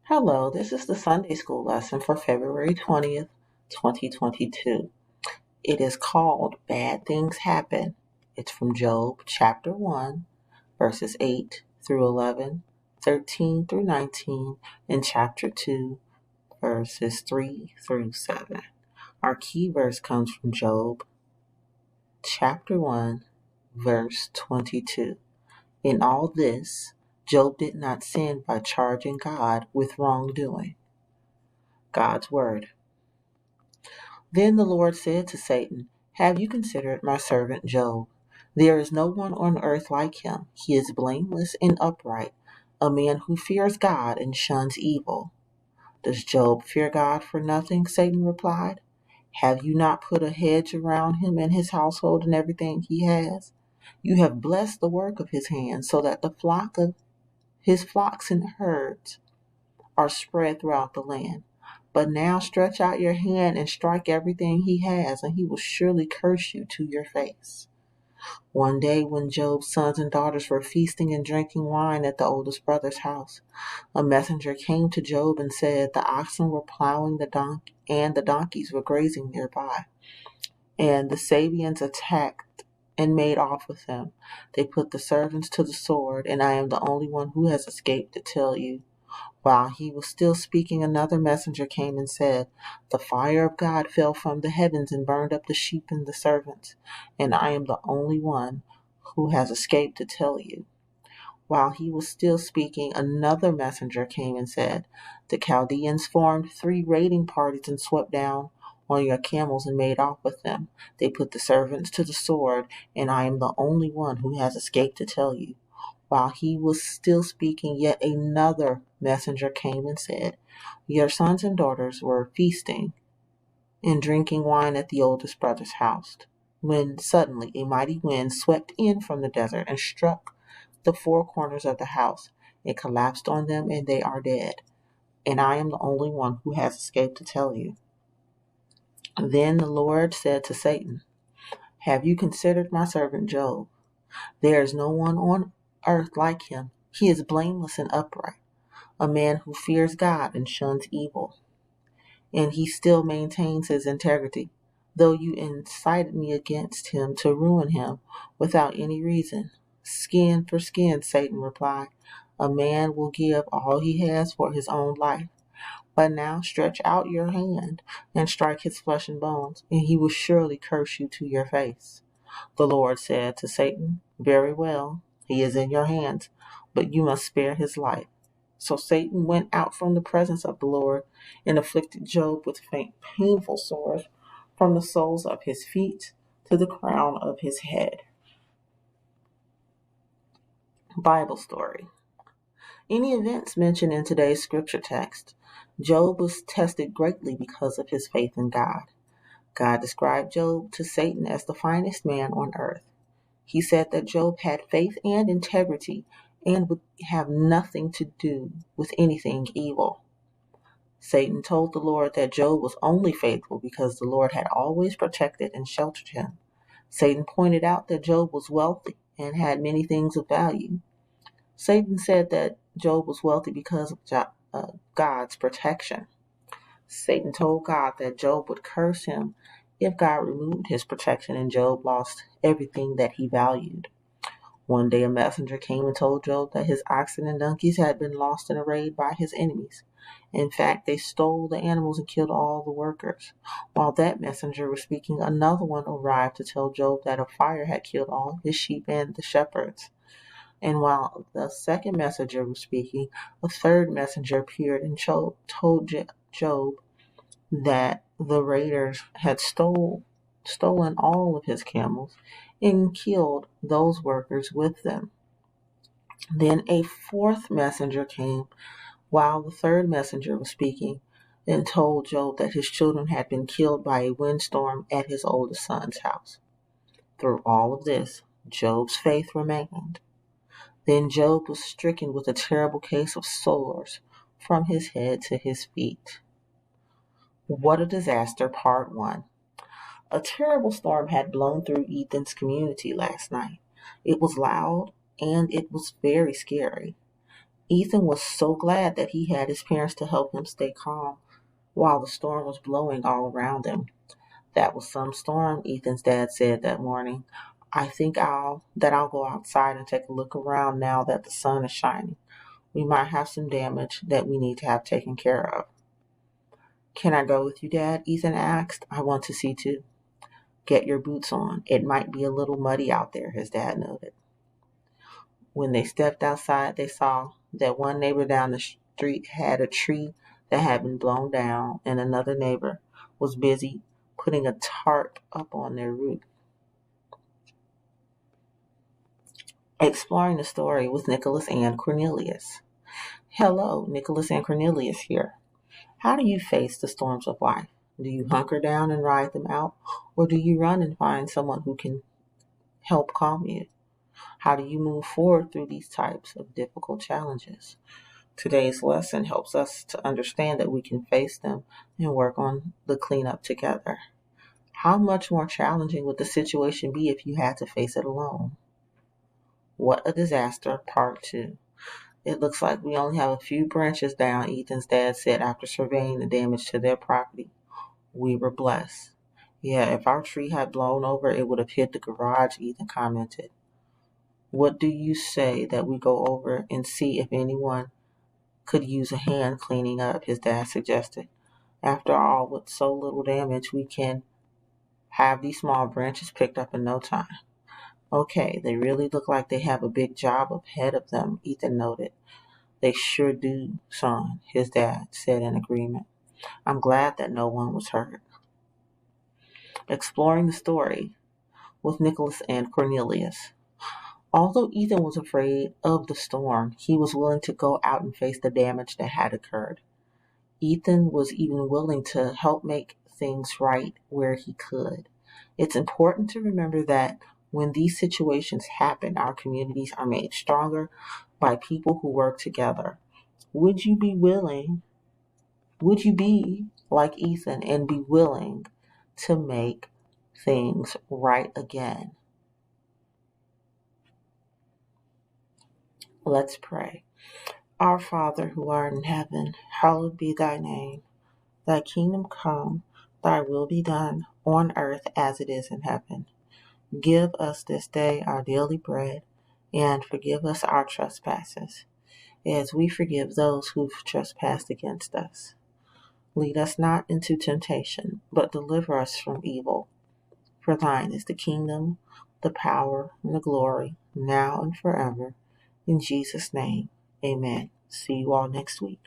Hello, this is the Sunday School lesson for February 20th, 2022. It is called Bad Things Happen. It's from Job chapter 1, verses 8 through 11, 13 through 19, and chapter 2, verses 3 through 7. Our key verse comes from Job chapter 1, verse 22. In all this, Job did not sin by charging God with wrongdoing. God's Word. Then the Lord said to Satan, Have you considered my servant Job? There is no one on earth like him. He is blameless and upright, a man who fears God and shuns evil. Does Job fear God for nothing? Satan replied. Have you not put a hedge around him and his household and everything he has? You have blessed the work of his hands, so that the flock of his flocks and herds are spread throughout the land. But now stretch out your hand and strike everything he has, and he will surely curse you to your face. One day, when Job's sons and daughters were feasting and drinking wine at the oldest brother's house, a messenger came to Job and said the oxen were plowing and the donkeys were grazing nearby. And the Sabeans attacked and made off with them. They put the servants to the sword, and I am the only one who has escaped to tell you. While he was still speaking, another messenger came and said, The fire of God fell from the heavens and burned up the sheep and the servants, and I am the only one who has escaped to tell you. While he was still speaking, another messenger came and said, The Chaldeans formed 3 raiding parties and swept down on your camels and made off with them. They put the servants to the sword, and I am the only one who has escaped to tell you. While he was still speaking, yet another messenger came and said, Your sons and daughters were feasting and drinking wine at the oldest brother's house, when suddenly a mighty wind swept in from the desert and struck the 4 corners of the house. It collapsed on them, and they are dead. And I am the only one who has escaped to tell you. Then the Lord said to Satan, Have you considered my servant Job? There is no one on earth like him. He is blameless and upright, a man who fears God and shuns evil. And he still maintains his integrity, though you incited me against him to ruin him without any reason. Skin for skin, Satan replied. A man will give all he has for his own life. But now stretch out your hand and strike his flesh and bones, and he will surely curse you to your face. The Lord said to Satan, Very well, he is in your hands, but you must spare his life. So Satan went out from the presence of the Lord and afflicted Job with painful sores from the soles of his feet to the crown of his head. Bible story. In the events mentioned in today's scripture text, Job was tested greatly because of his faith in God. God described Job to Satan as the finest man on earth. He said that Job had faith and integrity and would have nothing to do with anything evil. Satan told the Lord that Job was only faithful because the Lord had always protected and sheltered him. Satan pointed out that Job was wealthy and had many things of value. Satan said that Job was wealthy because of God's protection. Satan told God that Job would curse him if God removed his protection and Job lost everything that he valued. One day a messenger came and told Job that his oxen and donkeys had been lost in a raid by his enemies. In fact, they stole the animals and killed all the workers. While that messenger was speaking, another one arrived to tell Job that a fire had killed all his sheep and the shepherds. And while the second messenger was speaking, a third messenger appeared and told Job that the raiders had stolen all of his camels and killed those workers with them. Then a fourth messenger came while the third messenger was speaking and told Job that his children had been killed by a windstorm at his oldest son's house. Through all of this, Job's faith remained. Then Job was stricken with a terrible case of sores from his head to his feet. What a disaster, part 1. A terrible storm had blown through Ethan's community last night. It was loud and it was very scary. Ethan was so glad that he had his parents to help him stay calm while the storm was blowing all around him. That was some storm, Ethan's dad said that morning. I think I'll go outside and take a look around now that the sun is shining. We might have some damage that we need to have taken care of. Can I go with you, Dad? Ethan asked. I want to see too. Get your boots on. It might be a little muddy out there, his dad noted. When they stepped outside, they saw that one neighbor down the street had a tree that had been blown down, and another neighbor was busy putting a tarp up on their roof. Exploring the story with Nicholas and Cornelius. Hello, Nicholas and Cornelius here. How do you face the storms of life? Do you hunker down and ride them out, or do you run and find someone who can help calm you? How do you move forward through these types of difficult challenges? Today's lesson helps us to understand that we can face them and work on the cleanup together. How much more challenging would the situation be if you had to face it alone? What a disaster, part 2. It looks like we only have a few branches down, Ethan's dad said after surveying the damage to their property. We were blessed. Yeah, if our tree had blown over, it would have hit the garage, Ethan commented. What do you say that we go over and see if anyone could use a hand cleaning up, his dad suggested. After all, with so little damage, we can have these small branches picked up in no time. Okay, they really look like they have a big job ahead of them, Ethan noted. They sure do, son, his dad said in agreement. I'm glad that no one was hurt. Exploring the story with Nicholas and Cornelius. Although Ethan was afraid of the storm, he was willing to go out and face the damage that had occurred. Ethan was even willing to help make things right where he could. It's important to remember that when these situations happen, our communities are made stronger by people who work together. Would you be like Ethan and be willing to make things right again? Let's pray. Our Father who art in heaven, hallowed be thy name. Thy kingdom come, thy will be done on earth as it is in heaven. Give us this day our daily bread, and forgive us our trespasses, as we forgive those who've trespassed against us. Lead us not into temptation, but deliver us from evil. For thine is the kingdom, the power, and the glory, now and forever. In Jesus' name, amen. See you all next week.